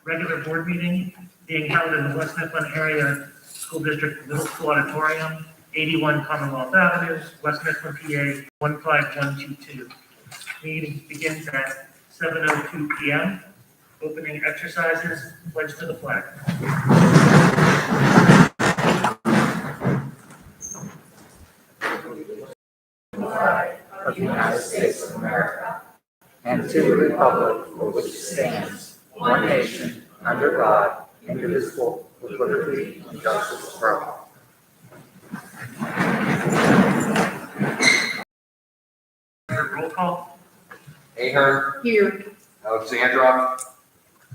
regular board meeting being held in the West Mifflin Area School District Middle School Auditorium, 81 Commonwealth Avenue, West Mifflin, PA 15122. Meeting begins at 7:02 p.m. Opening exercises, pledge to the flag. Of the United States of America, and to the republic for which it stands, one nation, under God, indivisible, with liberty and justice for all. Roll call. Ahern. Here. Alexandra.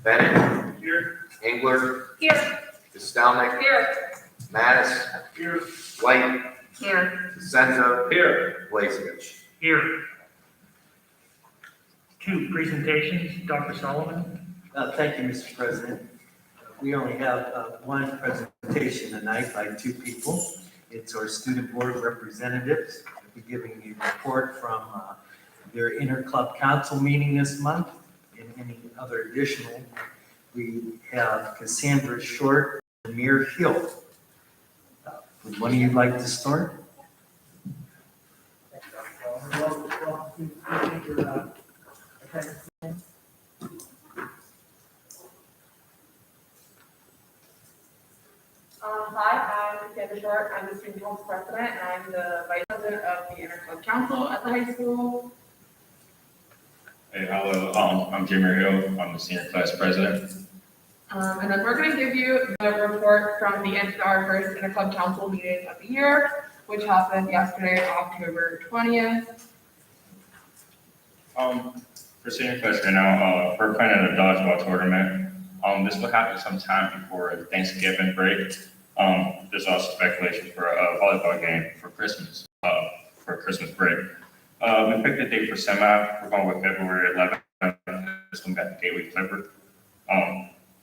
Bennett. Here. Engler. Here. Kostelnik. Here. Mattis. Here. White. Here. Senzo. Here. Blazevich. Here. 2 presentations. Dr. Solomon. Thank you, Mr. President. We only have one presentation tonight by 2 people. It's our student board representatives. We'll be giving you a report from their inter-club council meeting this month and any other additional. We have Cassandra Short and Amir Hill. Would one of you like to start? Hi, I'm Cassandra Short. I'm the student council president, and I'm the vice president of the inter-club council at the high school. Hey, hello. I'm Jimmy Hill. I'm the senior class president. And then we're going to give you the report from our first inter-club council meeting of the year, which happened yesterday, October 20th. For senior class right now, we're planning a dodgeball tournament. This will happen sometime before the Thanksgiving break. There's also speculation for a volleyball game for Christmas break. We picked the date for semi. We're going with February 11th. This one got the Gateway Clipper.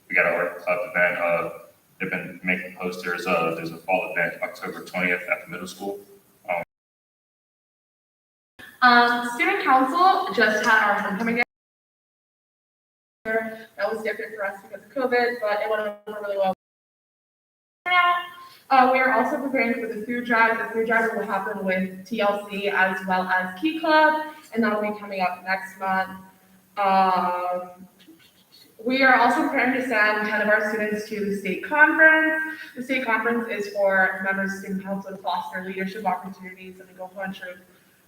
We got our club event. They've been making posters. There's a fall event October 20th at the middle school. Student council just had our homecoming day. That was different for us because of COVID, but it went over really well. We are also preparing for the food drive. The food drive will happen with TLC as well as Key Club, and that'll be coming up next month. We are also preparing to send 10 of our students to the state conference. The state conference is for members of student council to foster leadership opportunities and to go bunch of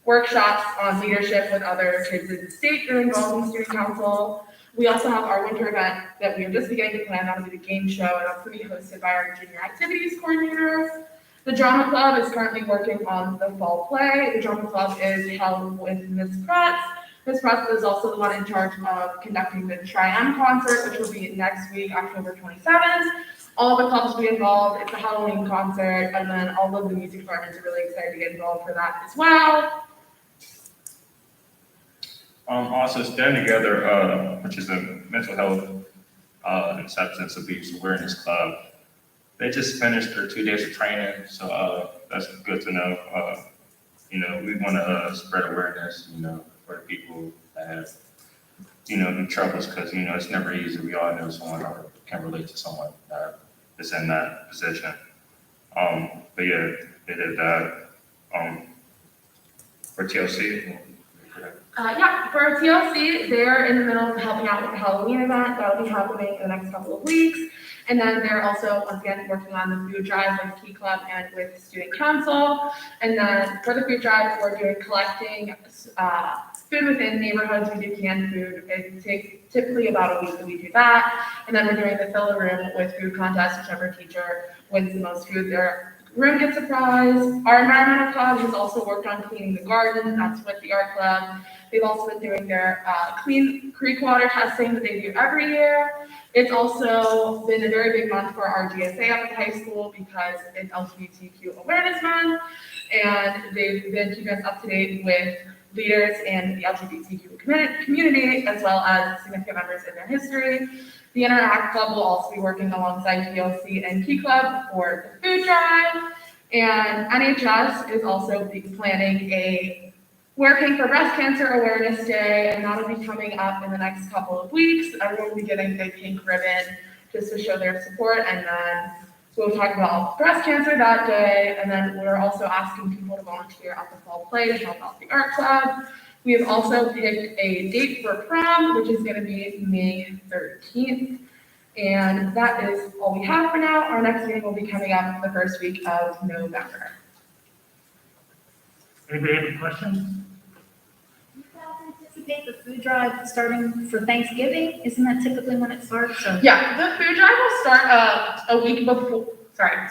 workshops on leadership with other kids in the state that are involved in student council. We also have our winter event that we are just beginning to plan. That'll be the game show, and that's going to be hosted by our junior activities coordinators. The drama club is currently working on the fall play. The drama club is held with Ms. Pretz. Ms. Pretz is also the one in charge of conducting the Tri-M concert, which will be next week, October 27th. All the clubs will be involved. It's a Halloween concert, and then all of the music departments are really excited to get involved for that as well. Also Stand Together, which is a mental health and substance abuse awareness club. They just finished their 2 days of training, so that's good to know. We want to spread awareness, for the people that have, new troubles, because, it's never easy. We all know someone or can relate to someone that is in that position. But yeah, they did that. For TLC. For TLC, they're in the middle of helping out with the Halloween event. That'll be happening in the next couple of weeks. And then they're also, once again, working on the food drive with Key Club and with Student Council. And then for the food drive, we're doing collecting food within neighborhoods. We do canned food. It takes typically about a week that we do that. And then we're doing the fill the room with food contest. Whichever teacher wins the most food, their room gets a prize. Our environmental club has also worked on cleaning the garden. That's with the art club. They've also been doing their clean creek water testing that they do every year. It's also been a very big month for our GSA up at the high school because it's LGBTQ Awareness Month, and they've been keeping us up to date with leaders in the LGBTQ community, as well as significant members in their history. The Interact Club will also be working alongside TLC and Key Club for the food drive, and NHS is also planning a Working for Breast Cancer Awareness Day, and that'll be coming up in the next couple of weeks. Everyone will be getting a pink ribbon just to show their support, and then so we'll talk about breast cancer that day, and then we're also asking people to volunteer at the fall play to help out the art club. We have also picked a date for prom, which is going to be May 13th, and that is all we have for now. Our next meeting will be coming up the first week of November. Anybody have any questions? You guys anticipate the food drive starting for Thanksgiving? Isn't that typically when it starts? Or- Yeah, the food drive will start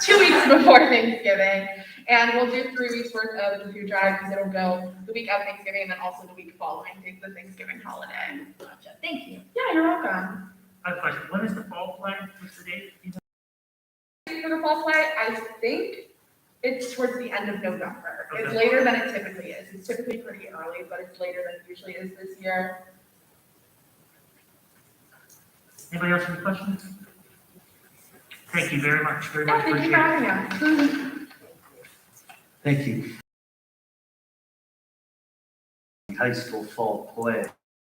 2 weeks before Thanksgiving. And we'll do 3 weeks worth of the food drive because it'll go the week of Thanksgiving and then also the week following the Thanksgiving holiday. Gotcha. Thank you. Yeah, you're welcome. I have a question. When is the fall play? What's the date? For the fall play, I think it's towards the end of November. It's Okay. later than it typically is. It's typically pretty early, but it's later than it usually is this year. Anybody else have any questions? Thank you very much. Very Yeah, much thank you for appreciate it. having us. Thank you. High school fall play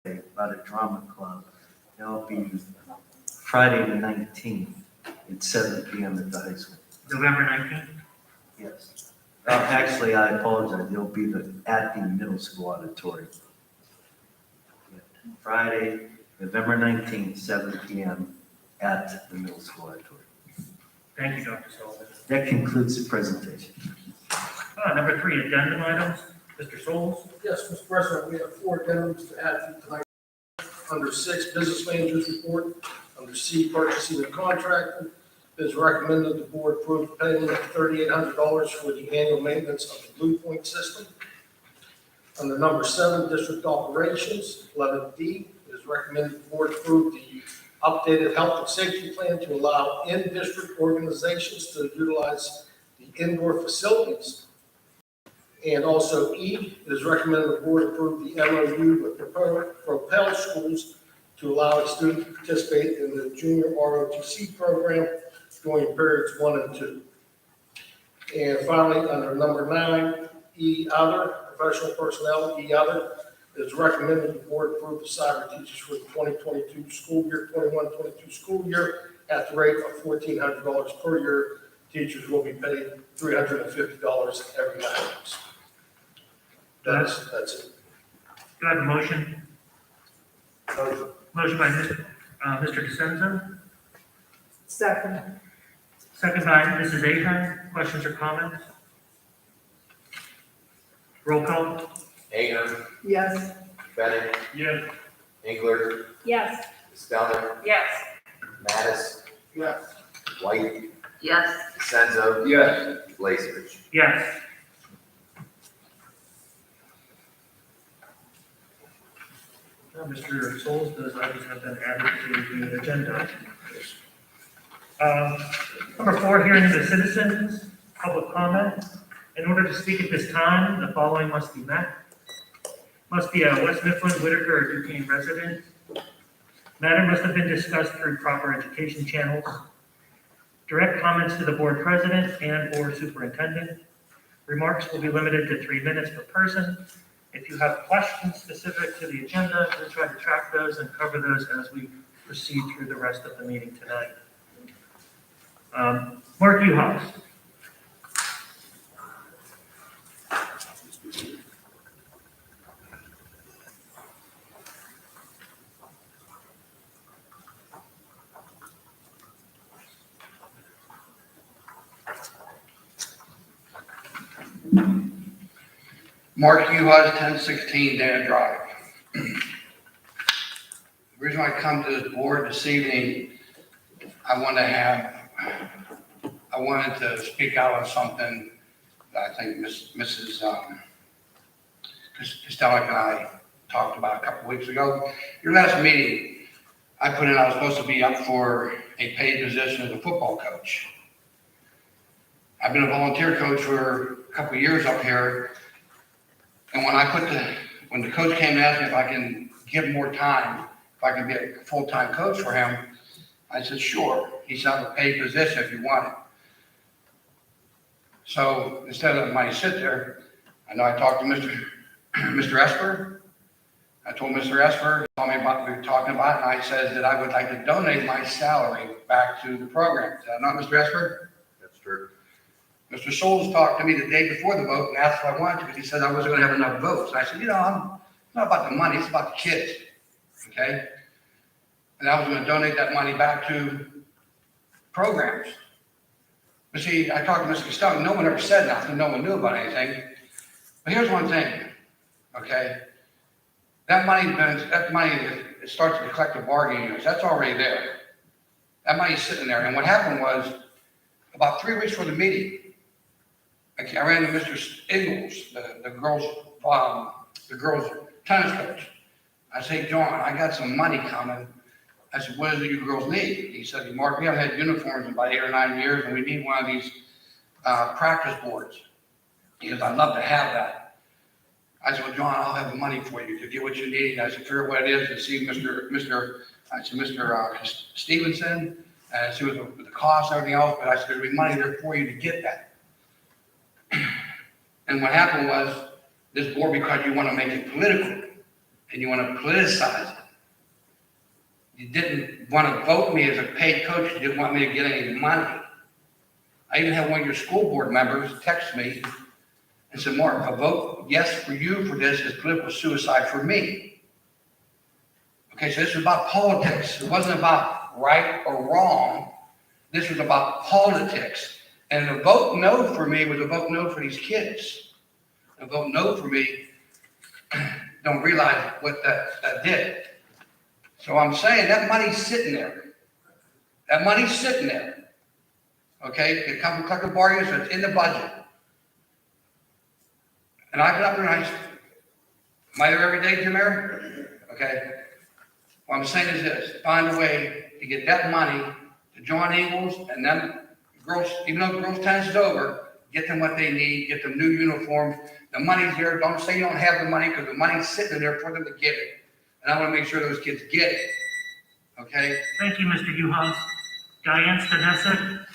about a drama club. That'll be Friday the 19th at 7 p.m. at the high school. November 19th? Yes. Actually, I apologize. It'll be at the middle school auditorium. Friday, November 19th, 7 p.m. at the middle school auditorium. Thank you, Dr. Sullivan. That concludes the presentation. Number 3, addendum items. Mr. Souls? Yes, Mr. President, we have 4 addendums to add to tonight. Under 6, business managers report. Under C, purchasing and contracting. It is recommended the board approve the payment of $3,800 for the annual maintenance of the Blue Point system. Under number 7, district operations. 11D, it is recommended the board approve the updated health and safety plan to allow in-district organizations to utilize the indoor facilities. And also E, it is recommended the board approve the MOU with Propel Schools to allow a student to participate in the junior ROTC program during periods 1 and 2. And finally, under number 9, E, other, professional personnel, E, other, it is recommended the board approve the cyber teachers for the 2022 school year, 21-22 school year at the rate of $1,400 per year. Teachers will be paid $350 every 9 months. That's it. Do I have a motion? Motion by Mr. DeCenzo, Second. second by Mrs. Ahern. Questions or comments? Roll call? Ahern, Yes. Bennett, Yes. Engler, Yes. Stelman, Yes. Mattis, Yes. White, Yes. DeCenzo. Yes. Blazevich. Yes. Mr. Souls, those items have been added to the agenda. Number 4, hearing of the citizens, public comment. In order to speak at this time, the following must be met. Must be a West Mifflin, Whitaker, or Duquesne resident. Matter must have been discussed through proper education channels. Direct comments to the board president and/or superintendent. Remarks will be limited to 3 minutes per person. If you have questions specific to the agenda, we'll try to track those and cover those as we proceed through the rest of the meeting tonight. Mark Uhas. Mark Uhas, 1016 Dana Drive. The reason I come to this board this evening, I wanted to speak out on something that I think Mrs. Costello and I talked about a couple weeks ago. Your last meeting, I put in, I was supposed to be up for a paid position as a football coach. I've been a volunteer coach for a couple of years up here. And when the coach came and asked me if I can give more time, if I can be a full-time coach for him, I said, sure. He said, a paid position if you want it. So instead of letting money sit there, I know I talked to Mr. Mr. Esper. I told Mr. Esper, he told me about, we were talking about it, and I said that I would like to donate my salary back to the program. Is that not Mr. Esper? That's true. Mr. Souls talked to me the day before the vote and asked if I wanted to, because he said I wasn't gonna have enough votes. And I said, it's not about the money, it's about the kids, okay? And I was gonna donate that money back to programs. But see, I talked to Mr. Costello, no one ever said nothing, no one knew about anything. But here's one thing, okay? That money, it starts with the collective bargaining units, that's already there. That money's sitting there, and what happened was, about 3 weeks before the meeting, I ran into Mr. Ingalls, the girls tennis coach. I said, John, I got some money coming. I said, what is it you girls need? He said, Mark, we haven't had uniforms in about 8 or 9 years, and we need one of these practice boards. He goes, I'd love to have that. I said, well, John, I'll have the money for you to get what you need. I said, figure out what it is, and see Mr. Stevenson, and see what the cost and everything else, but I said, there'll be money there for you to get that. And what happened was, this board, because you want to make it political, and you want to politicize it, you didn't want to vote me as a paid coach, you didn't want me to get any money. I even had one of your school board members text me and said, Mark, a vote yes for you for this is political suicide for me. Okay, so this was about politics. It wasn't about right or wrong. This was about politics. And a vote no for me was a vote no for these kids. A vote no for me don't realize what that did. So I'm saying that money's sitting there. That money's sitting there. Okay, it comes from collective bargaining, so it's in the budget. And I get up there and am I there every day, Jim Mayor? Okay. What I'm saying is this, find a way to get that money to John Ingalls and them girls, even though girls tennis is over, get them what they need, get them new uniforms. The money's there. Don't say you don't have the money, because the money's sitting there for them to get it. And I want to make sure those kids get it. Okay? Thank you, Mr. Uhas. Diane Stanesic.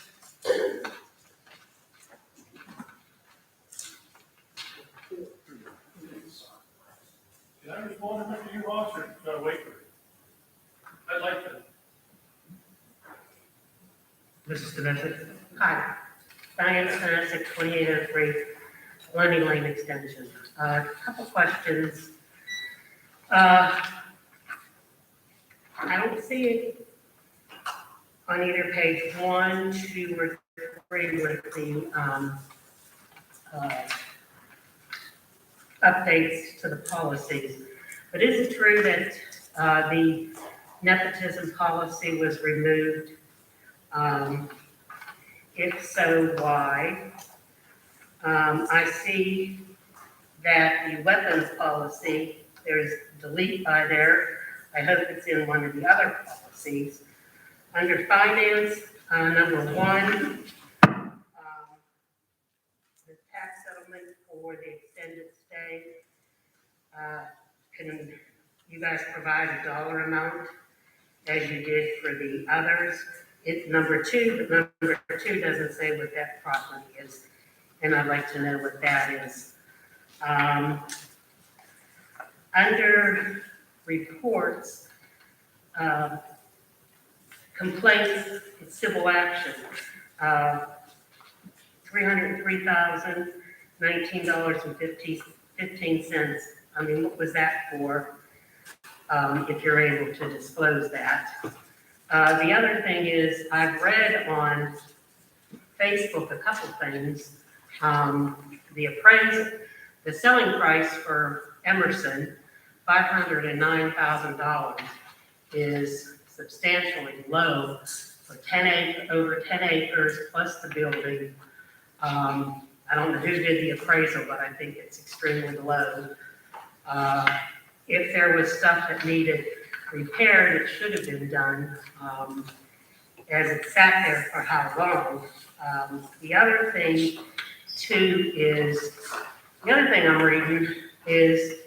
Can I respond to Mr. Uhas, or should I wait for it? I'd like to. Mrs. Stanesic. Hi, Diane Stanisic, 2803 Lundy Lane Extension. A couple questions. I don't see it on either page 1, 2, or 3 with the updates to the policies. But is it true that the nepotism policy was removed? If so, why? I see that the weapons policy, there's delete by there. I hope it's in one of the other policies. Under finance, number 1, the tax settlement for the extended stay. Can you guys provide a dollar amount as you did for the others? It's number 2, but number 2 doesn't say what that property is, and I'd like to know what that is. Under reports, complaints, civil action, $303,019.15. I mean, what was that for? If you're able to disclose that. The other thing is, I've read on Facebook a couple things. The selling price for Emerson, $509,000, is substantially low for over 10 acres plus the building. I don't know who did the appraisal, but I think it's extremely low. If there was stuff that needed repaired, it should have been done, as it sat there for how long. The other thing too is, the other thing I'm reading is,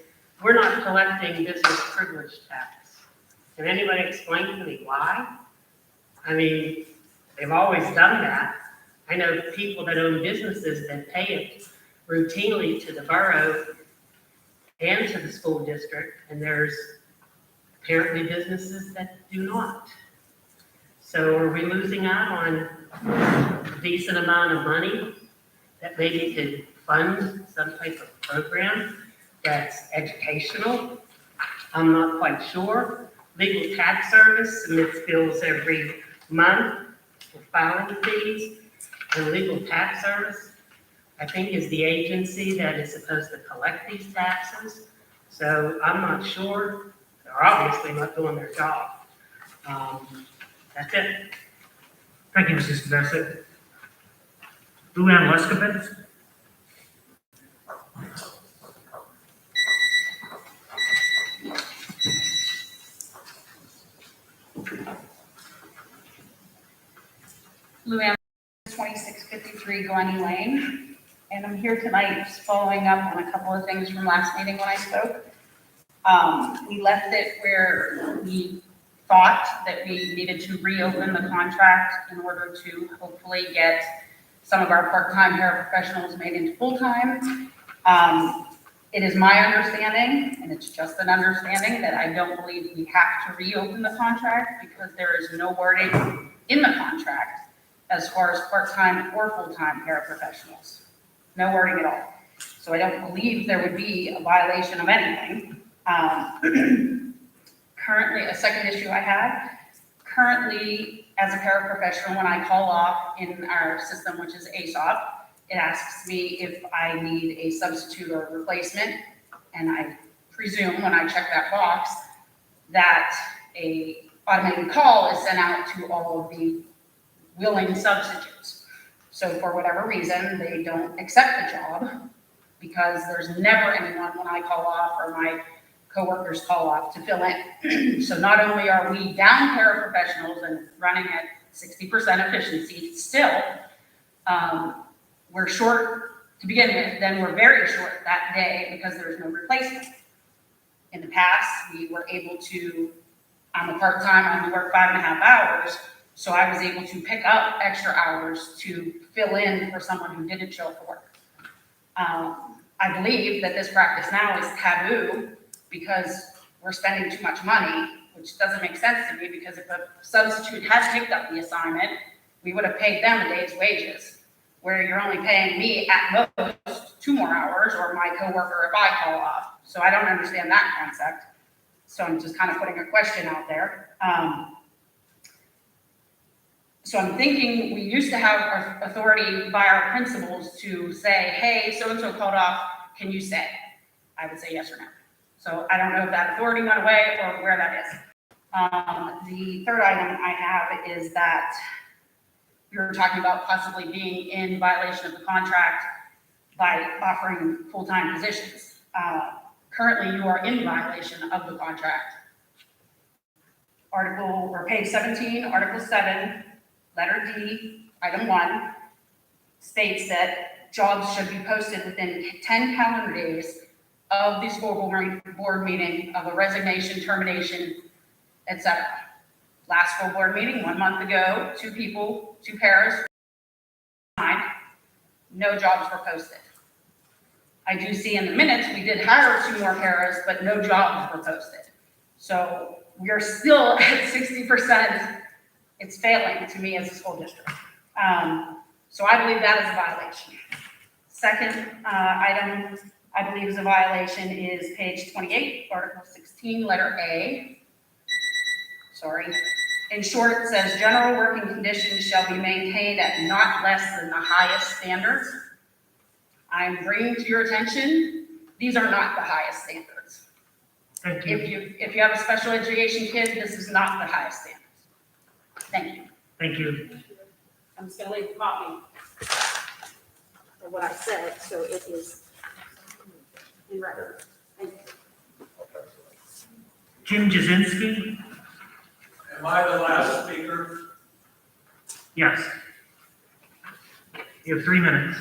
we're not collecting business privilege tax. Can anybody explain to me why? I mean, they've always done that. I know people that own businesses that pay it routinely to the borough, and to the school district, and there's apparently businesses that do not. So are we losing out on a decent amount of money that maybe could fund some type of program that's educational? I'm not quite sure. Legal Tax Service submits bills every month for filing fees. And Legal Tax Service, I think, is the agency that is supposed to collect these taxes. So I'm not sure. They're obviously not doing their job. That's it. Thank you, Mrs. Bassett. Luann Leskovitz? Luann, 2653 Glenny Lane, and I'm here tonight just following up on a couple of things from last meeting when I spoke. We left it where we thought that we needed to reopen the contract in order to hopefully get some of our part-time paraprofessionals made into full-time. It is my understanding, and it's just an understanding, that I don't believe we have to reopen the contract because there is no wording in the contract as far as part-time or full-time paraprofessionals. No wording at all. So I don't believe there would be a violation of anything. Currently, a second issue I have, currently as a paraprofessional, when I call off in our system, which is ASOP, it asks me if I need a substitute or a replacement. And I presume when I check that box that a automated call is sent out to all of the willing substitutes. So for whatever reason, they don't accept the job because there's never anyone when I call off or my coworkers call off to fill in. So not only are we down paraprofessionals and running at 60% efficiency still, we're short to begin with, then we're very short that day because there's no replacement. In the past, we were able to, I'm a part-time, I only work 5.5 hours, so I was able to pick up extra hours to fill in for someone who didn't show up for work. I believe that this practice now is taboo because we're spending too much money, which doesn't make sense to me because if a substitute has picked up the assignment, we would have paid them a day's wages, where you're only paying me at most 2 more hours or my coworker if I call off. So I don't understand that concept. So I'm just kind of putting a question out there. So I'm thinking we used to have our authority by our principals to say, hey, so-and-so called off, can you stay? I would say yes or no. So I don't know if that authority went away or where that is. The third item I have is that we were talking about possibly being in violation of the contract by offering full-time positions. Currently, you are in violation of the contract. Page 17, Article 7, letter D, item 1, states that jobs should be posted within 10 calendar days of the school board meeting of a resignation, termination, etc. Last school board meeting, 1 month ago, 2 people, 2 pairs, no jobs were posted. I do see in the minutes, we did hire 2 more pairs, but no jobs were posted. So we're still at 60%. It's failing to me as a school district. So I believe that is a violation. Second item I believe is a violation is page 28, Article 16, letter A. Sorry. In short, it says general working conditions shall be maintained at not less than the highest standards. I'm bringing to your attention, these are not the highest standards. Thank you. If you have a special education kid, this is not the highest standards. Thank you. Thank you. I'm just gonna leave a copy of what I said, so it is in record. Thank you. Jim Jazinski? Am I the last speaker? Yes. You have 3 minutes.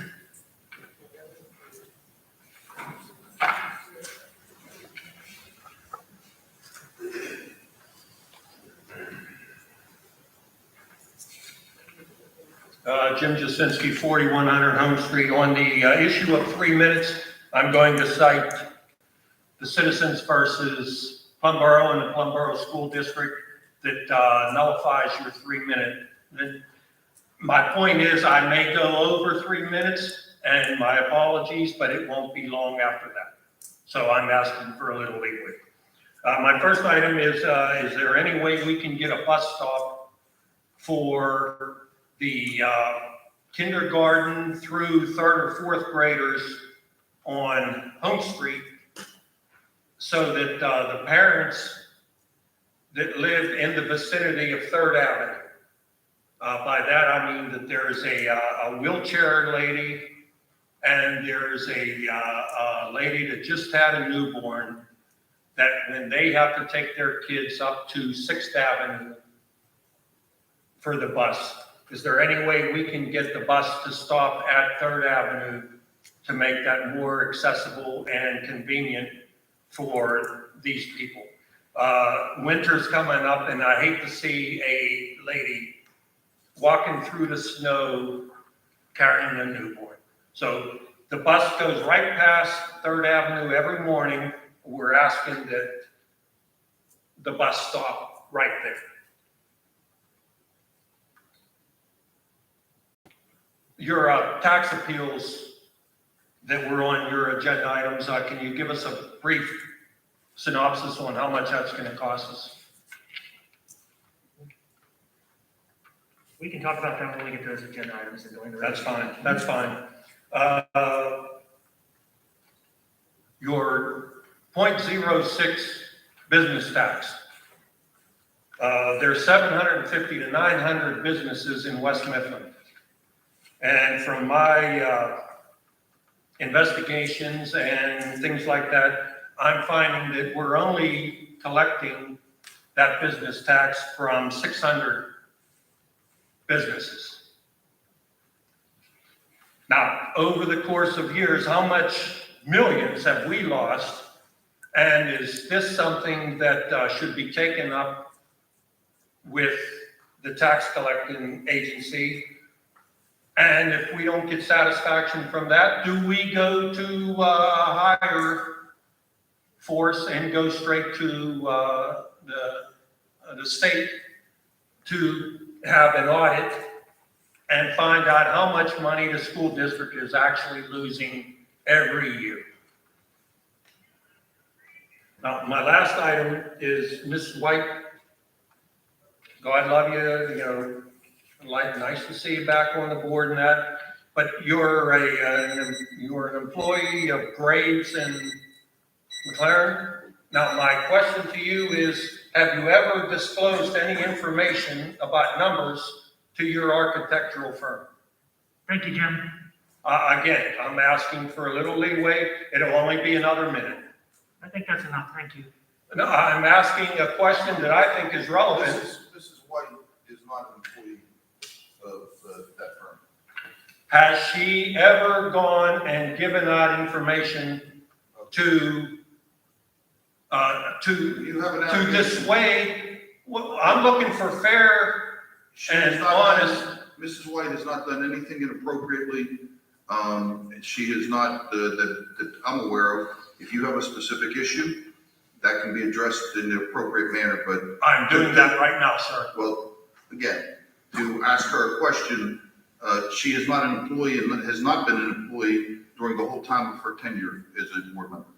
Jim Jasinski, 4100 Home Street. On the issue of 3 minutes, I'm going to cite citizens versus Plum Borough and the Plum Borough School District that nullifies your 3-minute. My point is, I may go over 3 minutes, and my apologies, but it won't be long after that. So I'm asking for a little leeway. My first item is there any way we can get a bus stop for the kindergarten through 3rd or 4th graders on Home Street so that the parents that live in the vicinity of 3rd Avenue, by that I mean that there's a wheelchair lady and there's a lady that just had a newborn that when they have to take their kids up to 6th Avenue for the bus, is there any way we can get the bus to stop at 3rd Avenue to make that more accessible and convenient for these people? Winter's coming up and I hate to see a lady walking through the snow carrying a newborn. So the bus goes right past 3rd Avenue every morning. We're asking that the bus stop right there. Your tax appeals that were on your agenda items, can you give us a brief synopsis on how much that's going to cost us? We can talk about that when we get those agenda items and go into. That's fine, that's fine. Your 0.06 business tax. There's 750 to 900 businesses in West Mifflin. And from my investigations and things like that, I'm finding that we're only collecting that business tax from 600 businesses. Now, over the course of years, how much millions have we lost? And is this something that should be taken up with the tax collecting agency? And if we don't get satisfaction from that, do we go to a higher force and go straight to the state to have an audit and find out how much money the school district is actually losing every year? Now, my last item is Ms. White. God love you, you know, nice to see you back on the board and that, but you're an employee of Graves and McLaren. Now, my question to you is, have you ever disclosed any information about numbers to your architectural firm? Thank you, Jim. Again, I'm asking for a little leeway. It'll only be another minute. I think that's enough. Thank you. No, I'm asking a question that I think is relevant. Mrs. White is not an employee of that firm. Has she ever gone and given out information to dissuade? Well, I'm looking for fair and honest. Mrs. White has not done anything inappropriately. She has not, that I'm aware of. If you have a specific issue, that can be addressed in the appropriate manner, but. I'm doing that right now, sir. Well, again, to ask her a question, she is not an employee and has not been an employee during the whole time of her tenure as a board member.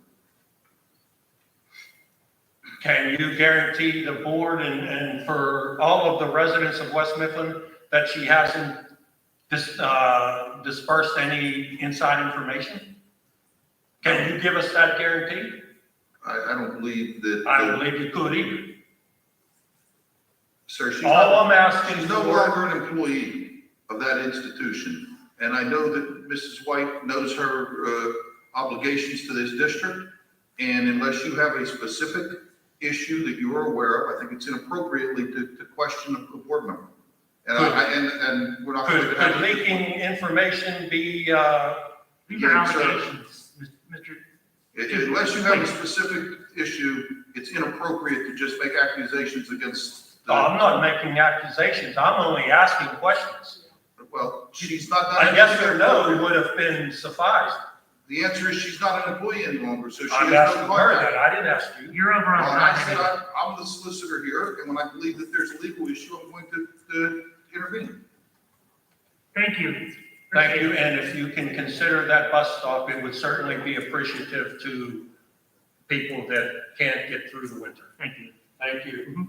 Can you guarantee the board and for all of the residents of West Mifflin that she hasn't dispersed any inside information? Can you give us that guarantee? I don't believe that. I don't believe you could either. Sir, she's I'm asking she's no longer an employee of that institution. And I know that Mrs. White knows her obligations to this district. And unless you have a specific issue that you are aware of, I think it's inappropriately to question a board member. And we're not going to could leaking information be These are allegations, Mr. Unless you have a specific issue, it's inappropriate to just make accusations against. I'm not making accusations. I'm only asking questions. Well, she's not done. A yes or no would have been sufficed. The answer is she's not an employee any longer, so she has I'm no asking her contact. that, I didn't ask you. You're over on And I time. said, I'm the solicitor here, and when I believe that there's a legal issue, I'm going to intervene. Thank you. Thank you, and if you can consider that bus stop, it would certainly be appreciative to people that can't get through the winter. Thank you. Thank you.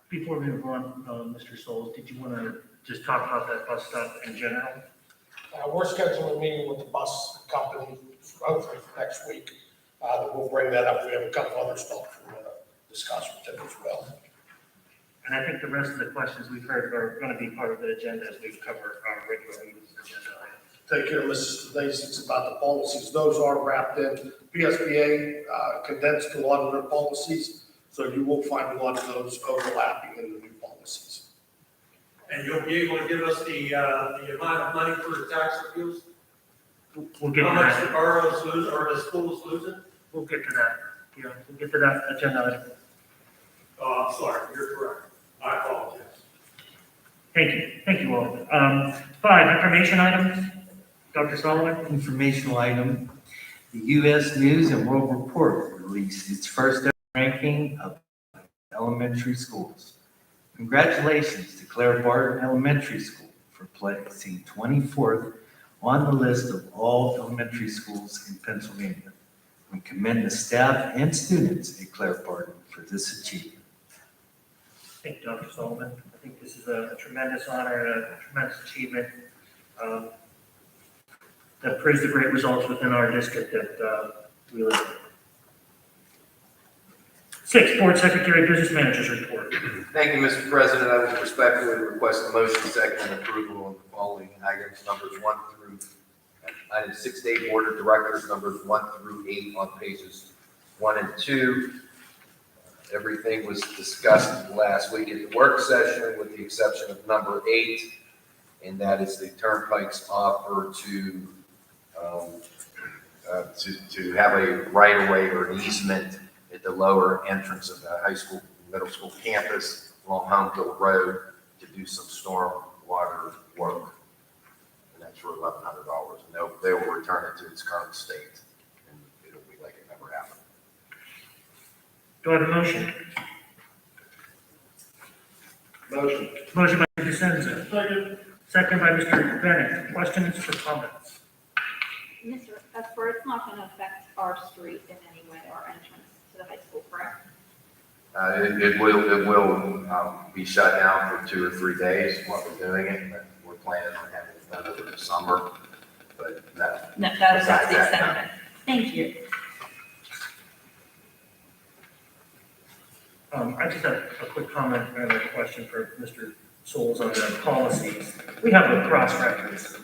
Before we move on, Mr. Souls, did you want to just talk about that bus stop in general? We're scheduling a meeting with the bus company, hopefully for next week. We'll bring that up. We have a couple other stuff we're going to discuss with them as well. And I think the rest of the questions we've heard are going to be part of the agenda as we cover our regular meetings agenda items. Take care, Mrs. Lacy, it's about the policies. Those are wrapped in. PSBA condensed a lot of their policies, so you will find a lot of those overlapping in the new policies. And you'll be able to give us the amount of money for the tax appeals? We'll get to How much the that. boroughs lose, or the schools losing? We'll get to that. Yeah, we'll get to that agenda item. Oh, I'm sorry, you're correct. I apologize. Thank you. Thank you all. 5, information items. Dr. Sullivan? Informational item, the U.S. News and World Report released its first ever ranking of elementary schools. Congratulations to Claire Barton Elementary School for placing 24th on the list of all elementary schools in Pennsylvania. We commend the staff and students at Claire Barton for this achievement. Thank you, Dr. Sullivan. I think this is a tremendous honor and a tremendous achievement that proves the great results within our district that we live in. 6, Board Secretary Business Managers Report. Thank you, Mr. President. I would respectfully request a motion second and approval of the following items, item 6 to 8, Board of Directors, numbers 1 through 8 on pages 1 and 2. Everything was discussed last week at the work session with the exception of number 8, and that is the Turnpike's offer to have a right-of-way or an easement at the lower entrance of the high school, middle school campus along Homeville Road to do some storm water work. And that's for $1,100. And they will return it to its current state, and it'll be like it never happened. Do I have a motion? Motion. Motion by Mr. DeSenza. Second by Mr. Bennett. Questions or comments? Mr. Esper, it's not going to affect our street in any way, our entrance to the high school, correct? It will be shut down for 2 or 3 days while we're doing it. But we're planning on having it done over the summer, but no. No, that is not the extent of it. Thank you. I just have a quick comment and a question for Mr. Souls on the policies. We have a cross-reference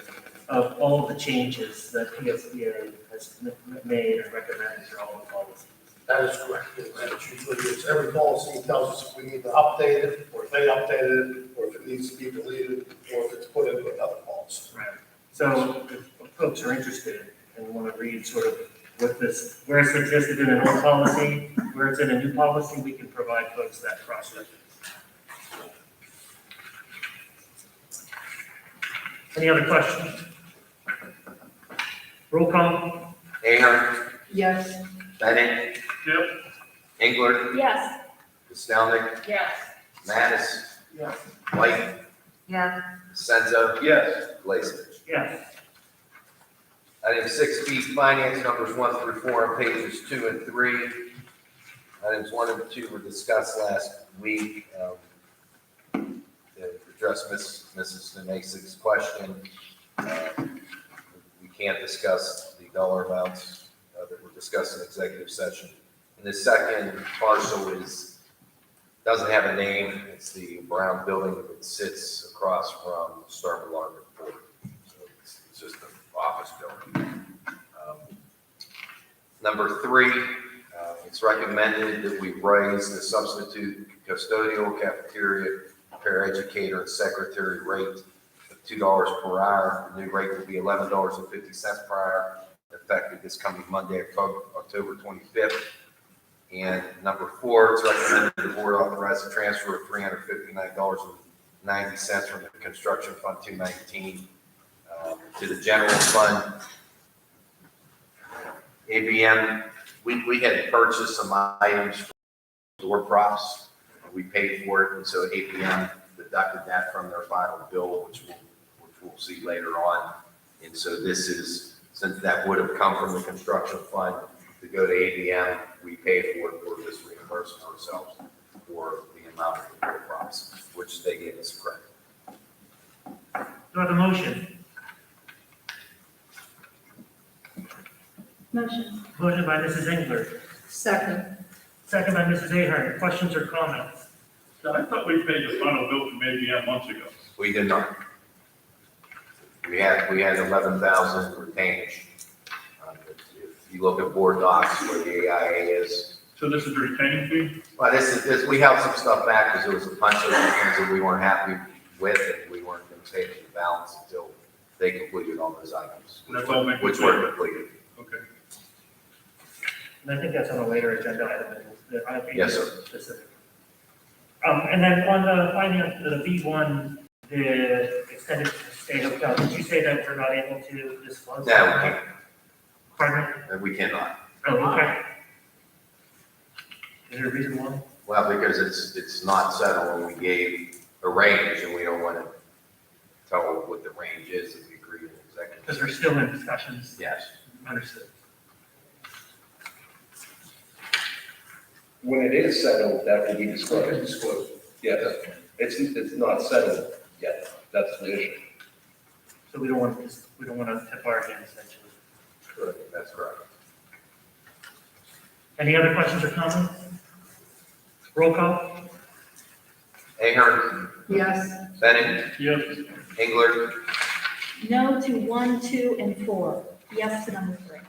of all the changes that PSBA has made and recommended for all the policies. That is correct. It's usually, every policy tells us if we need to update it, or if they updated it, or if it needs to be deleted, or if it's put into another policy. Right. So if folks are interested and want to read sort of what this, where it's existed in an old policy, where it's in a new policy, we can provide folks that cross-reference. Any other questions? Roll call? Ahern, Yes. Bennett, Yep. Engler, Yes. Pistonik, Yes. Mattis, Yes. White, Yes. Senzo, Yes. Lacy. Yes. Item 6B, finance numbers 1 through 4 on pages 2 and 3. Items 1 and 2 were discussed last week. To address Mrs. Demasick's question, we can't discuss the dollar amounts that were discussed in executive session. And the second parcel doesn't have a name. It's the brown building that sits across from Starboard Larger Port. So it's just an office building. Number 3, it's recommended that we raise the substitute custodial, cafeteria, paraeducator, and secretary rate of $2 per hour. The new rate will be $11.50 per hour, effective this coming Monday, October 25th. And number 4, it's recommended the board authorize the transfer of $359.90 from the Construction Fund 219 To the general fund. ABM, we had purchased some items for door props. We paid for it, and so ABM deducted that from their final bill, which we'll see later on. And so this is, since that would have come from the construction fund to go to ABM, we paid for it, for this reimbursing ourselves for the amount of the door props, which they gave us credit. Do I have a motion? Motion. Motion by Mrs. Engler, Second. second by Mrs. Ahern. Questions or comments? I thought we paid the final bill from ABM months ago. We did not. We had 11,000 retainage. If you look at board docs where the AIA is, So this is the retaining fee? well, this, we held some stuff back because there was a bunch of things that we weren't happy with, and we weren't going to pay the balance until they completed all those items. And that's all been Which were completed. Okay. And I think that's on a later agenda item. I don't think Yes, it's sir. specific. And then on the finance, the B1, the extended stay hotel, did you say that we're not able to disclose? No, we can't. Pardon? We cannot. Oh, okay. Is there a reason why? Well, because it's not settled, and we gave a range, and we don't want to tell what the range is that we agreed in executive. Because we're still in discussions. Yes. Understood. When it is settled, that will be disclosed. Yes, it's not settled yet, that's the issue. So we don't want to tip our hand essentially. Correct. That's correct. Any other questions or comments? Roll call? Ahern, Yes. Bennett, Yes. Engler, No to 1, 2, and 4. Yes to number 3.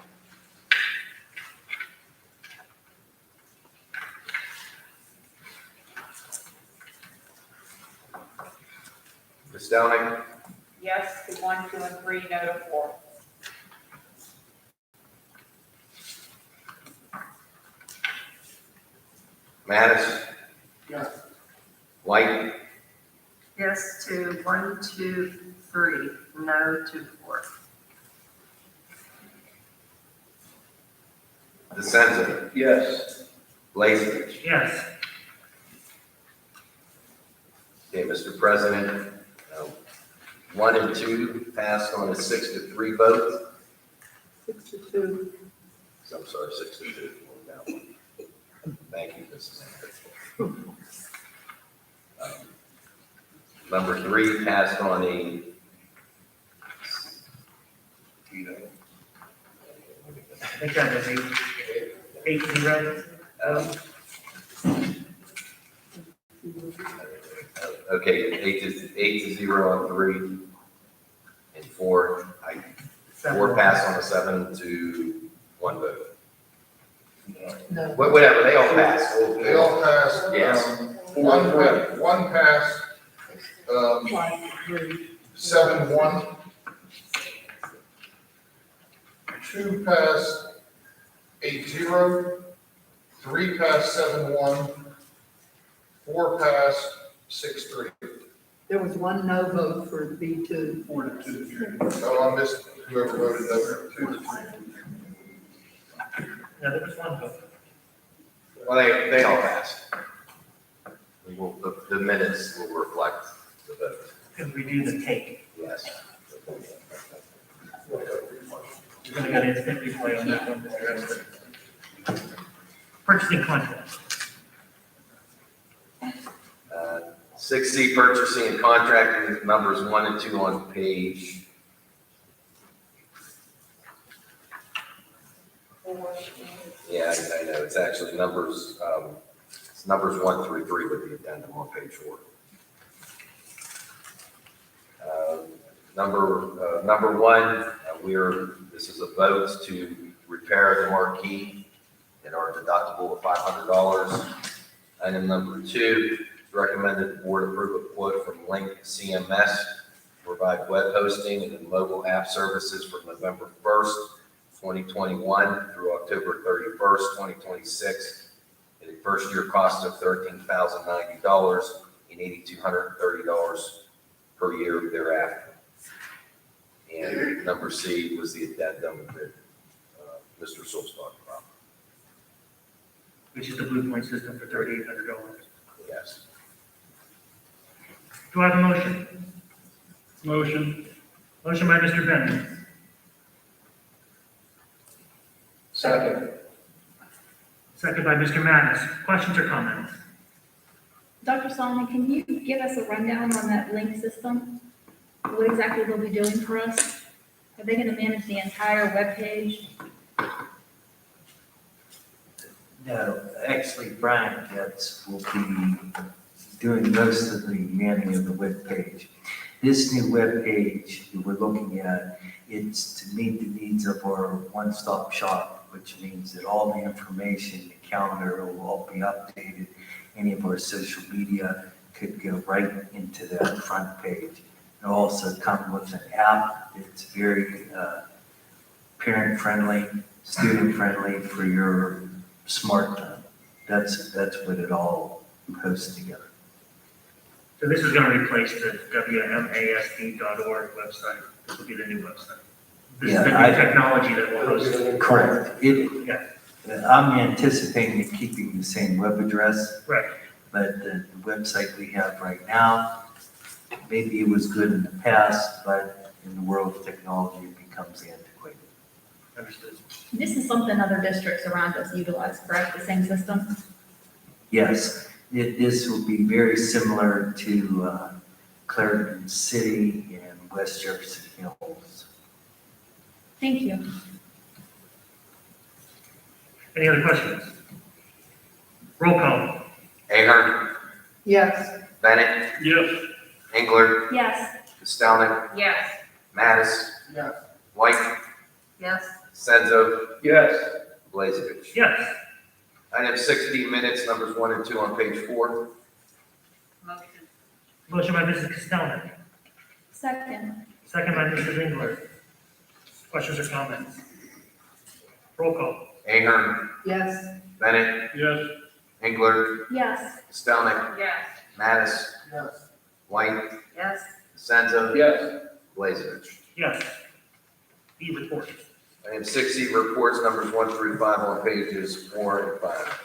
Ms. Downing, Yes to 1, 2, and 3, no to 4. Mattis, Yes. White, Yes to 1, 2, 3, no to 4. DeSenza, Yes. Blazevich. Yes. Okay, Mr. President, 1 and 2 passed on a 6-3 vote. 6 to 2. So I'm sorry, 6-2. Thank you, Mrs. Anderson. Number 3 passed on a, I think that was 8-0. okay, 8-0 on 3 and 4. 4 passed on a 7-1 vote. No. Whatever, they all passed. They all passed. Yes. One passed, 7-1. 2 passed 8-0. 3 passed 7-1. 4 passed 6-3. There was one no vote for B2. 4-2. Oh, I missed whoever voted no. 2. No, there was one vote. Well, they all passed. The minutes will reflect the vote. Because we do the tape. Yes. We're going to get instant replay on that one, Mr. Esther. Purchasing contract. 6C, purchasing and contracting, numbers 1 and 2 on page. Yeah, I know, it's actually numbers, it's numbers 1 through 3 with the addendum on page 4. Number 1, this is a vote to repair the marquee at our deductible of $500. Item number 2, recommended the board approve a quote from Link CMS to provide web hosting and mobile app services from November 1st, 2021 through October 31st, 2026, at a first-year cost of $13,090 and $8,230 per year thereafter. And number C was the addendum that Mr. Sills talked about. Which is the Blue Point system for $3,800. Yes. Do I have a motion? Motion. Motion by Mr. Bennett, Second. second by Mr. Mattis. Questions or comments? Dr. Solomon, can you give us a rundown on that link system? What exactly they'll be doing for us? Are they gonna manage the entire webpage? No, actually, Brian Getz will be doing most of the manning of the webpage. This new webpage that we're looking at, it's to meet the needs of our one-stop shop, which means that all the information, the calendar will all be updated. Any of our social media could go right into that front page. It'll also come with an app that's very parent-friendly, student-friendly for your smartphone. That's what it all posts together. So this is going to replace the WMASD.org website. This will be the new website. This is the new technology that will host it. Correct. Yeah. I'm anticipating it keeping the same web address, Right. but the website we have right now, maybe it was good in the past, but in the world of technology, it becomes antiquated. Understood. This is something other districts around us utilize, correct? The same system? Yes, this will be very similar to Clarendon City and West Jefferson Hills. Thank you. Any other questions? Roll call. Ahern, Yes. Bennett, Yes. Engler, Yes. Pistonik, Yes. Mattis, Yes. White, Yes. Senzo, Yes. Blazevich. Yes. Item 16 minutes, numbers 1 and 2 on page 4. Motion. Motion by Mrs. Castelnick, Second. second by Mrs. Engler. Questions or comments? Roll call. Ahern, Yes. Bennett, Yes. Engler, Yes. Pistonik, Yes. Mattis, Yes. White, Yes. Senzo, Yes. Blazevich. Yes. E reports. Item 6E reports, numbers 1 through 5 on pages 4 and 5.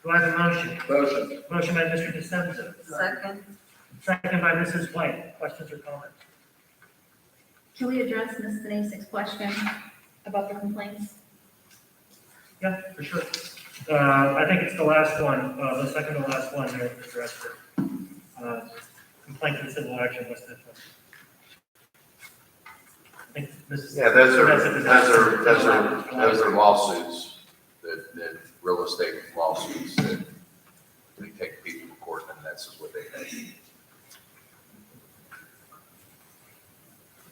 Do I have a motion? Motion. Motion by Mr. DeSenza, Second. second by Mrs. White. Questions or comments? Can we address Ms. Denasek's question about the complaints? Yeah, for sure. I think it's the last one, the second to last one here, Mr. Esther. Complaint and civil action, West Mifflin. I think Mrs. Yeah, those are lawsuits, that real estate lawsuits that we take people to court, and that's what they pay.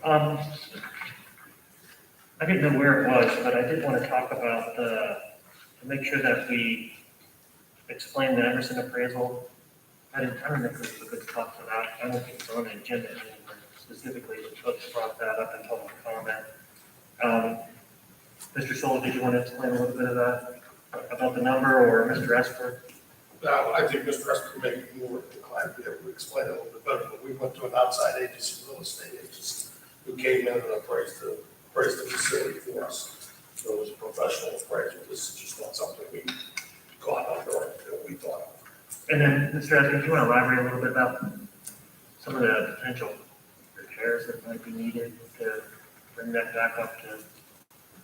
I didn't know where it was, but I did want to talk about to make sure that we explain the Emerson appraisal. I don't think this is a good spot for that. I don't think it's on the agenda anywhere specifically, but folks brought that up in public comment. Mr. Soul, did you want to explain a little bit of that, about the number, or Mr. Esper? I think Mr. Esper can make it more inclined to be able to explain it a little bit better, but we went to an outside agency, real estate agency, who came in and appraised the facility for us. So it was a professional appraisal. This is just not something we got under that we thought of. And then, Mr. Esper, do you want to elaborate a little bit about some of the potential repairs that might be needed to bring that back up to?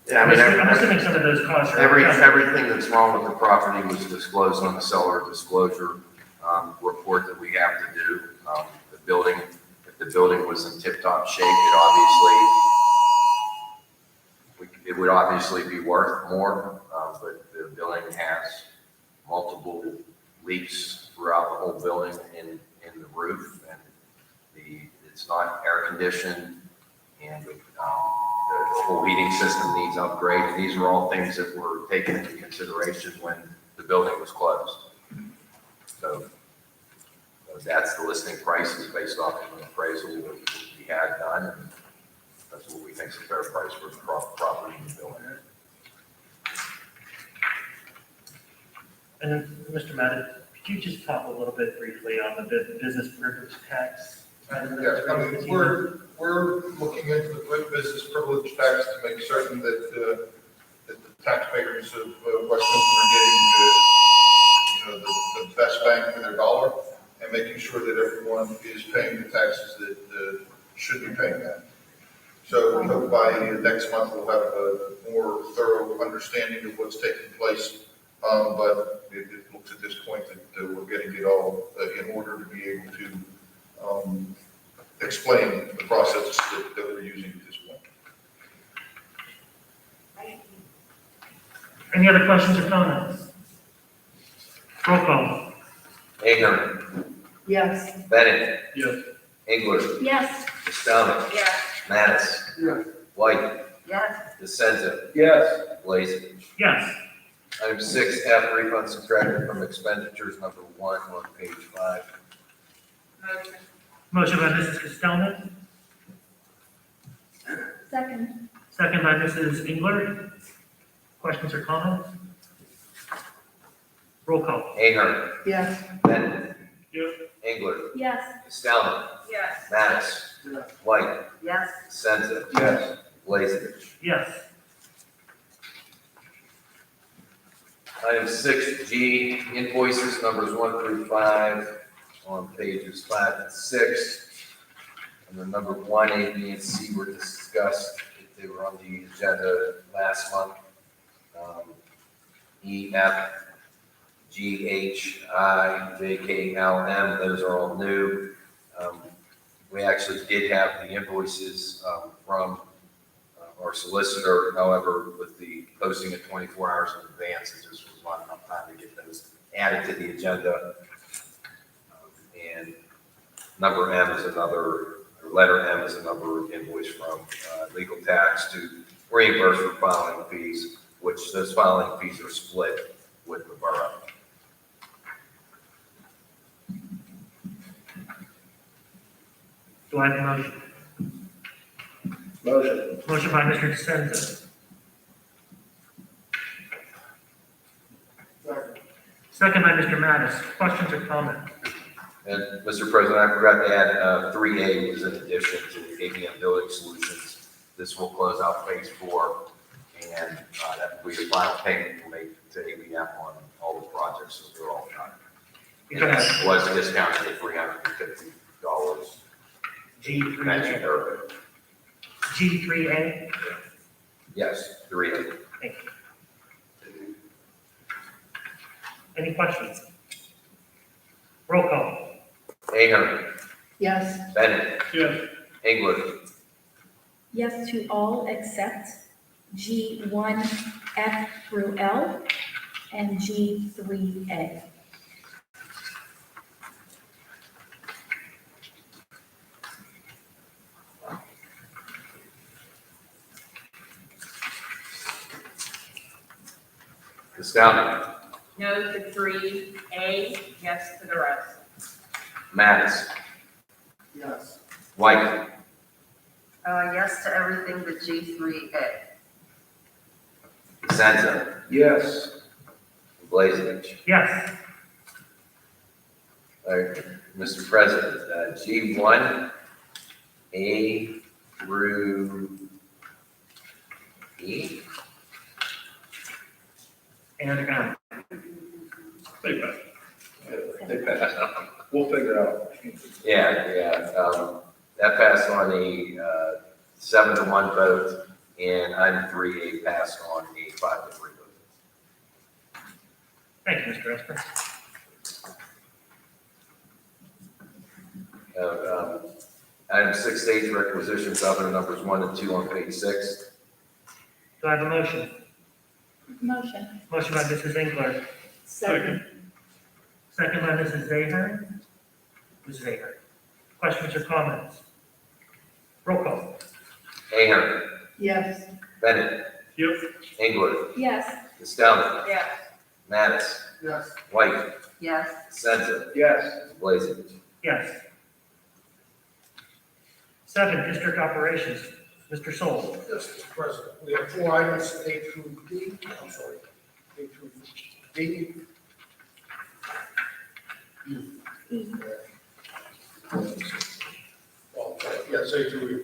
Yeah, I mean, I'm assuming some of those costs are. everything that's wrong with the property was disclosed on the seller disclosure report that we have to do. The building, if the building was in tip-top shape, it would obviously be worth more, but the building has multiple leaks throughout the whole building in the roof, and it's not air conditioned, and the whole heating system needs upgrade, and these are all things that were taken into consideration when the building was closed. So that's the listing prices based off of an appraisal that we had done, and that's what we think is a fair price for the property in the building. And then, Mr. Madden, could you just talk a little bit briefly on the business privilege tax Yes, we're looking into the business privilege tax to make certain that the taxpayers of West Milton are getting the best bang for their dollar, and making sure that everyone is paying the taxes that should be paying that. So we hope by next month we'll have a more thorough understanding of what's taking place. But it looks at this point that we're getting it all in order to be able to explain the process that we're using at this point. Any other questions or comments? Roll call. Ahern, Yes. Bennett, Yes. Engler, Yes. Costello, Yes. Mattis, Yes. White, Yes. DeSenza, Yes. Blazing. Yes. Item 6F, refund subtracted from expenditures, number 1 on page 5. Motion. Motion by Mrs. Costello, Second. second by Mrs. Engler. Questions or comments? Roll call. Ahern, Yes. Bennett, Yes. Engler, Yes. Costello, Yes. Mattis, White, Yes. DeSenza, Yes. Blazing. Yes. Item 6G, invoices numbers 1 through 5 on pages 5 and 6. And the number 1, A, B, and C were discussed. They were on the agenda last month. E, F, G, H, I, J, K, L, M, those are all new. We actually did have the invoices from our solicitor, however, with the posting at 24 hours in advance, it just was not enough time to get those added to the agenda. And number M is another, or letter M is another invoice from legal tax to reimburse for filing fees, which those filing fees are split with the borough. Do I have a motion? Motion. Motion by Mr. DeSenza. Second by Mr. Mattis. Questions or comments? And Mr. President, I forgot to add 3A was in addition to ABM Building Solutions. This will close out phase 4, and that will be the final payment we'll make to ABM on all the projects, so they're all done. And that was discounted at $350. Mentioned earlier. G3A. Yes, 3A. Thank you. Any questions? Roll call. Ahern, Yes. Bennett, Yes. Engler, Yes to all except G1F through L and G3A. Costello, No to 3A, yes to the rest. Mattis, Yes. White, Yes to everything but G3A. DeSenza, Yes. Blazevich. Yes. All right, Mr. President, G1, A through E? And M. They pass. They passed. We'll figure it out. Yeah. That passed on a 7-1 vote, and item 3A passed on a 5-3 vote. Thank you, Mr. Esper. Item 6H, requisitions of numbers 1 and 2 on page 6. Do I have a motion? Motion. Motion by Mrs. Engler, Second. second by Mrs. Ahern. Mrs. Ahern. Questions or comments? Roll call. Ahern, Yes. Bennett, Yep. Engler, Yes. Costello, Yes. Mattis, Yes. White, Yes. Senza, Yes. Blazevich. Yes. 7, district operations. Mr. Soul. Yes, Mr. President, we have 4 items, A through D, I'm sorry, A through D. Yes, A through E.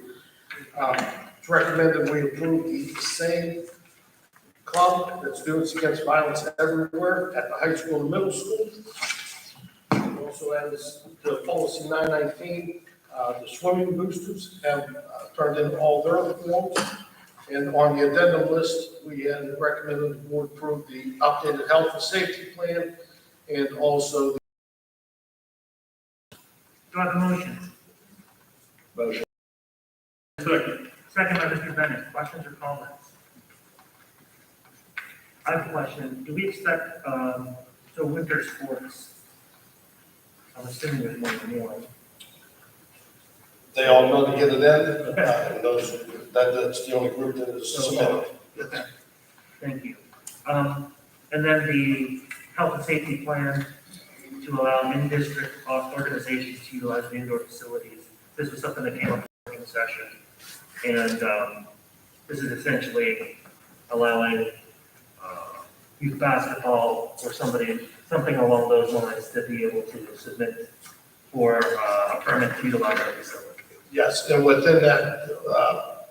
It's recommended we approve the same club that Students Against Violence Everywhere at the high school and middle school. Also, as the policy 919, the swimming boosters have turned in all their forms. And on the addendum list, we had recommended the board approve the updated health and safety plan and also. Do I have a motion? Motion. Second. Second by Mr. Bennett. Questions or comments? I have a question. Do we expect, so winter sports, I'm assuming there's more than one. They all know to get it in, and that's the only group that is submitted. Thank you. And then the health and safety plan to allow in-district organizations to utilize the indoor facilities. This was something that came up in session. And this is essentially allowing youth basketball or something along those lines to be able to submit for a permit to utilize our facility. Yes, and within that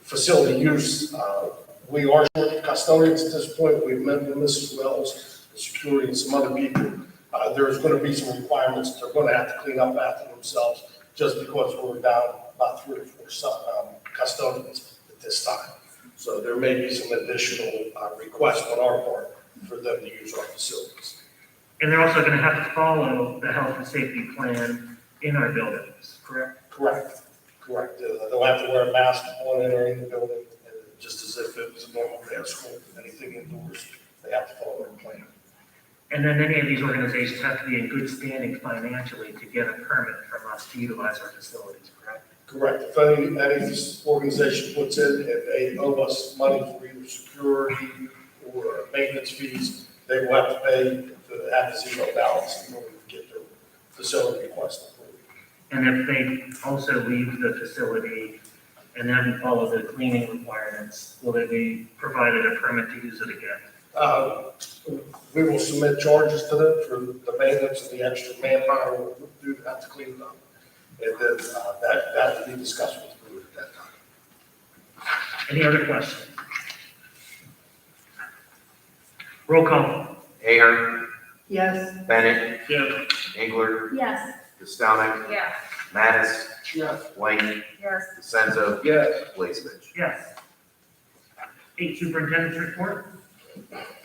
facility use, we are short custodians at this point. We've met with Mrs. Wells, the security, and some other people. There's going to be some requirements. They're going to have to clean up after themselves just because we're down about 3 or 4 custodians at this time. So there may be some additional requests on our part for them to use our facilities. And they're also going to have to follow the health and safety plan in our buildings, correct? Correct. They'll have to wear a mask on entering the building, just as if it was a normal day of school. Anything indoors, they have to follow their plan. And then any of these organizations have to be in good standing financially to get a permit from us to utilize our facilities, correct? Correct. If any organization puts in, if they owe us money for either security or maintenance fees, they will have to pay to have a zero balance in order to get their facility request approved. And if they also leave the facility and then follow the cleaning requirements, will they be provided a permit to use it again? We will submit charges to them for the maintenance and the extra manpower we'll do to have to clean it up. And then that will be discussed with the board at that time. Any other questions? Roll call. Ahern, Yes. Bennett, Yes. Engler, Yes. Pistonik, Yes. Mattis, Yes. White, Yes. Senzo, Yes. Blazevich. Yes. 8, superintendent's report.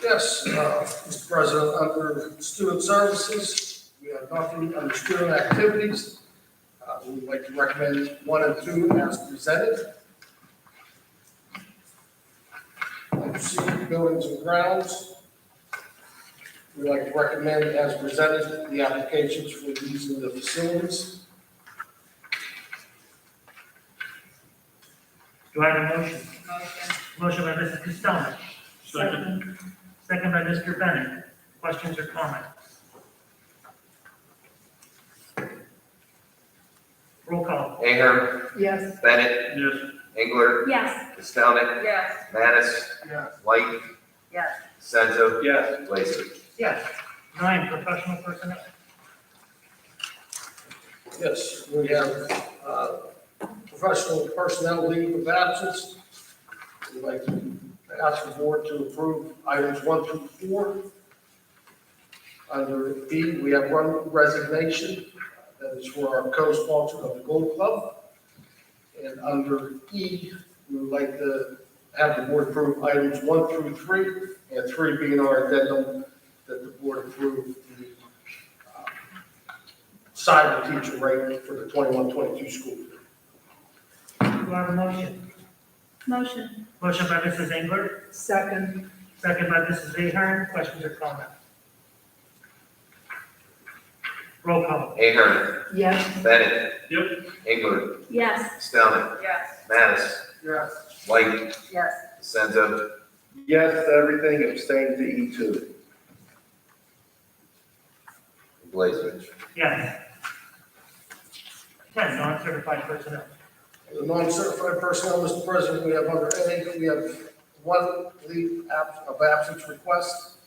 Yes, Mr. President, under student services, we have nothing under student activities. We would like to recommend 1 and 2 as presented. Under C, buildings and grounds, we'd like to recommend as presented the applications for using the facilities. Do I have a motion? Motion by Mrs. Costello. Second. Second by Mr. Bennett. Questions or comments? Roll call. Ahern, Yes. Bennett, Yes. Engler, Yes. Pistonik, Yes. Mattis, Yes. White, Yes. Senzo, Yes. Blazevich. Yes. 9, professional personnel. Yes, we have professional personnel leave of absence. We'd like to ask the board to approve items 1 through 4. Under B, we have 1 resignation. That is for our co-sponsor of the Gold Club. And under E, we would like to have the board approve items 1 through 3, and 3 being our addendum that the board approve the cyber teacher rate for the 21-22 school year. Do I have a motion? Motion. Motion by Mrs. Engler, Second. second by Mrs. Ahern. Questions or comments? Roll call. Ahern, Yes. Bennett, Yep. Engler, Yes. Pistonik, Yes. Mattis, Yes. White, Yes. Senzo, Yes to everything, abstain to E2. Blazevich. Yes. 10, non-certified personnel. The non-certified personnel, Mr. President, we have under A, we have 1 leave of absence request.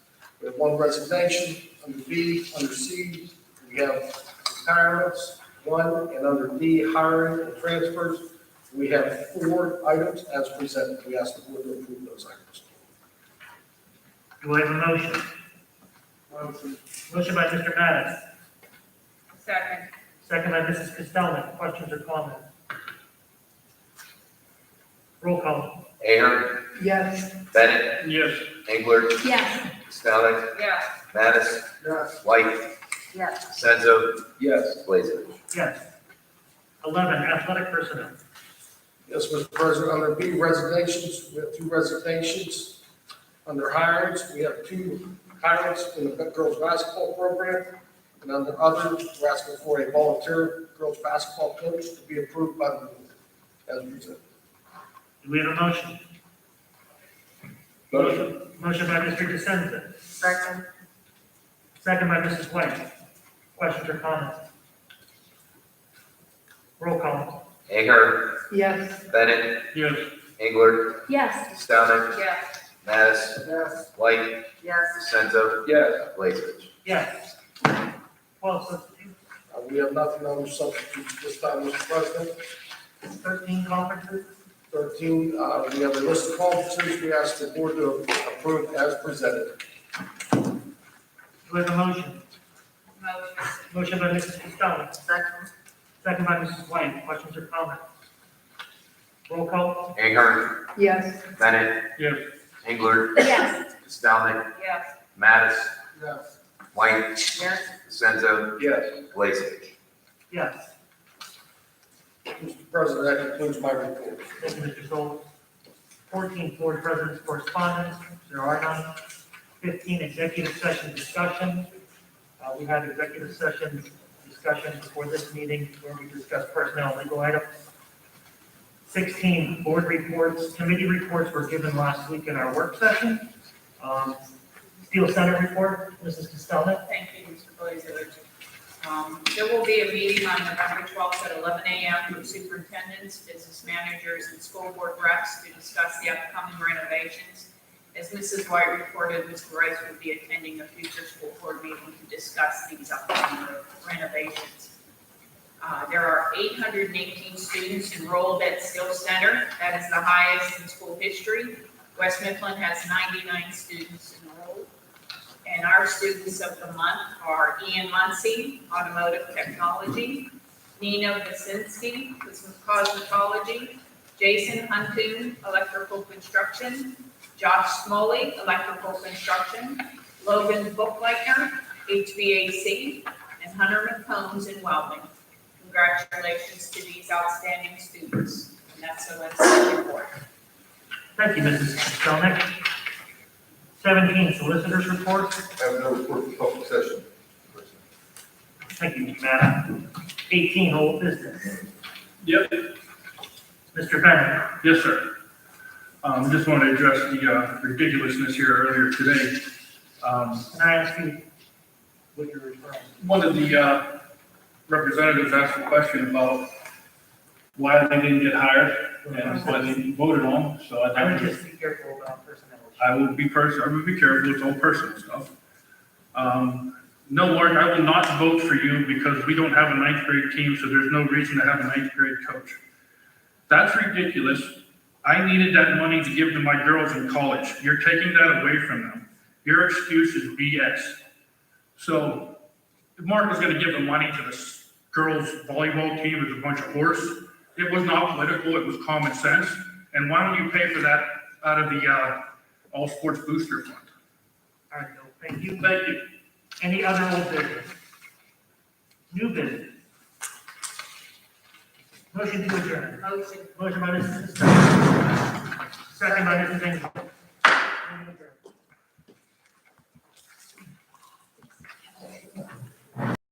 We have 1 resignation. Under B, under C, we have retirements. 1, and under D, hiring and transfers, we have 4 items as presented. We ask the board to approve those items. Do I have a motion? Motion by Mr. Mattis, Second. second by Mrs. Costello. Questions or comments? Roll call. Ahern, Yes. Bennett, Yes. Engler, Yes. Pistonik, Yes. Mattis, Yes. White, Yes. Senzo, Yes. Blazevich. Yes. 11, athletic personnel. Yes, Mr. President, under B, resignations, we have 2 resignations. Under hirings, we have 2 hirings in the girls' basketball program. And under other, we're asking for a volunteer girls' basketball coach to be approved by the board as presented. Do we have a motion? Motion. Motion by Mr. DeSenza, Second. second by Mrs. White. Questions or comments? Roll call. Ahern, Yes. Bennett, Yes. Engler, Yes. Pistonik, Yes. Mattis, Yes. White, Yes. Senzo, Yes. Blazevich. Yes. 12, substitute. We have nothing under substitutes this time, Mr. President. 13, conferences. 13, we have a list of conferences we ask the board to approve as presented. Do we have a motion? Motion. Motion by Mrs. Costello, Second. second by Mrs. White. Questions or comments? Roll call. Ahern, Yes. Bennett, Yes. Engler, Yes. Pistonik, Yes. Mattis, Yes. White, Yes. Senzo, Yes. Blazevich. Yes. Mr. President, that concludes my report. Thank you, Mr. Soltis. 14, board president's correspondence. There are none. 15, executive session discussion. We had executive session discussion before this meeting where we discussed personnel and legal items. 16, board reports. Committee reports were given last week in our work session. Steel Center report, Mrs. Costello. Thank you, Mr. Blazevich. There will be a meeting on November 12th at 11 a.m. for superintendents, business managers, and school board reps to discuss the upcoming renovations. As Mrs. White reported, Mr. Rice will be attending a future school board meeting to discuss these upcoming renovations. There are 818 students enrolled at Steel Center. That is the highest in school history. West Mifflin has 99 students enrolled. And our students of the month are Ian Muncie, Automotive Technology, Nina Basinski, Cosmetology, Jason Huntoon, Electrical Construction, Josh Smoley, Electrical Construction, Logan Bookleitner, HVAC, and Hunter McCombs in Welding. Congratulations to these outstanding students. And that's the Wednesday report. Thank you, Mrs. Costello. 17, solicitors report. I have no report for public session. Thank you, Madam. 18, old business. Yep. Mr. Bennett. Yes, sir. Just want to address the ridiculousness here earlier today. Can I ask you what you're referring to? One of the representatives asked a question about why they didn't get hired and why they voted on, so I I would think just be careful about personnel. I will be careful, it's all personal stuff. No, Mark, I will not vote for you because we don't have a 9th grade team, so there's no reason to have a 9th grade coach. That's ridiculous. I needed that money to give to my girls in college. You're taking that away from them. Your excuse is BS. So if Mark was gonna give the money to the girls volleyball team as a bunch of horse, it was not political, it was common sense. And why don't you pay for that out of the All Sports Booster Fund? All right, Bill, thank you. Thank you. Any other old business? New business? Motion to adjourn. Motion. Motion by Mrs. Costello. Second by Mrs. Engel.